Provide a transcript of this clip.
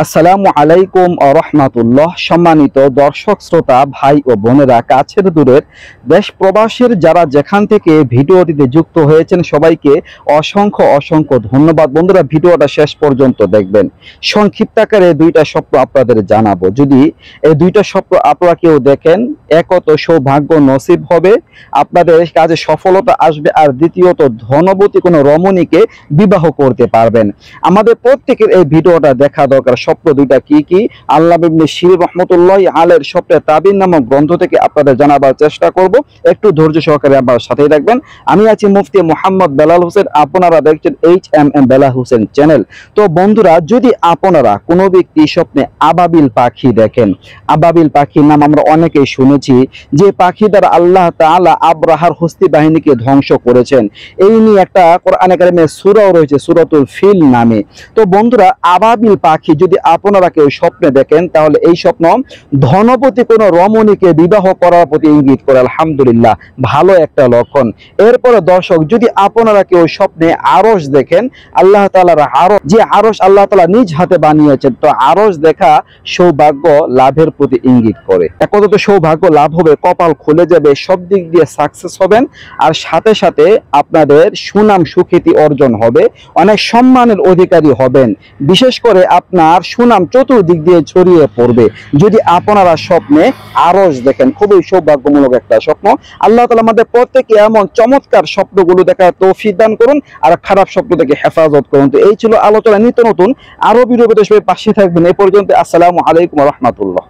আসসালামু আলাইকুম ওয়া রাহমাতুল্লাহ। সম্মানিত দর্শক শ্রোতা ভাই ও বোনেরা, কাছের দূরের দেশ প্রবাসীর যারা যেখান থেকে ভিডিওটিতে যুক্ত হয়েছেন সবাইকে অসংখ্য অসংখ্য ধন্যবাদ। বন্ধুরা, ভিডিওটা শেষ পর্যন্ত দেখবেন। সংক্ষিপ্ত আকারে দুইটা স্বপ্ন আপনাদের জানাবো। যদি এই দুইটা স্বপ্ন আপনারা কেউ দেখেন, একত সৌভাগ্য নসিব হবে, আপনাদের কাজে সফলতা আসবে, আর দ্বিতীয়ত ধনবতী কোনো রমণীকে বিবাহ করতে পারবেন। আমাদের প্রত্যেকের এই ভিডিওটা দেখা দরকার। স্বপ্ন দুইটা কি কি আল্লামা ইবনে শিরিন রাহমাতুল্লাহি আলাইহির স্বপ্নের তাবির নামক গ্রন্থ থেকে আপনাদের জানাবার চেষ্টা করব। একটু ধৈর্য সহকারে আমার সাথেই থাকবেন। আমি আছি মুফতি মোহাম্মদ বেলাল হোসেন, আপনারা দেখছেন HMM বেলাল হোসেন চ্যানেল। তো বন্ধুরা, যদি আপনারা কোনো ব্যক্তি স্বপ্নে আবাবিল পাখি দেখেন, আবাবিল পাখির নাম আমরা অনেকেই শুনেছি, যে পাখি দ্বারা আল্লাহ তাআলা আব্রাহার হস্তি বাহিনীকে ধ্বংস করেছেন। এই নিয়ে একটা কোরআনে কারিমে সূরাও রয়েছে, সূরাতুল ফিল নামে। তো বন্ধুরা, আবাবিল পাখি যদি আপনারা কেউ স্বপ্নে দেখেন, তাহলে এই স্বপ্ন ধনপতি কোনো রমণীকে বিবাহ করার প্রতি ইঙ্গিত করে। আলহামদুলিল্লাহ, ভালো একটা লক্ষণ। এরপরে দর্শক, যদি আপনারা কেউ স্বপ্নে আরশ দেখেন, আল্লাহ তাআলার আরশ, যে আরশ আল্লাহ তাআলা নিজ হাতে বানিয়েছেন, তো আরশ দেখা সৌভাগ্য লাভের প্রতি ইঙ্গিত করে। একত তো সৌভাগ্য লাভ হবে, কপাল খুলে যাবে, সব দিক দিয়ে সাকসেস হবেন, আর সাথে সাথে আপনাদের সুনাম সুখ্যাতি অর্জন হবে, অনেক সম্মানের অধিকারী হবেন। বিশেষ করে আপনার সুনাম চতুর্দিক দিয়ে ছড়িয়ে পড়বে যদি আপনারা স্বপ্নে আরশ দেখেন। খুবই সৌভাগ্যমূলক একটা স্বপ্ন। আল্লাহ তাআলা আমাদের প্রত্যেককে এমন চমৎকার স্বপ্নগুলো দেখার তৌফিক দান করুন, আর খারাপ স্বপ্ন থেকে হেফাজত করুন। তো এই ছিল আলোচনা। নিত্য নতুন আরো ভিডিও পেতে সবাই পাশে থাকবেন। এ পর্যন্ত আসসালামু আলাইকুম ওয়া রাহমাতুল্লাহ।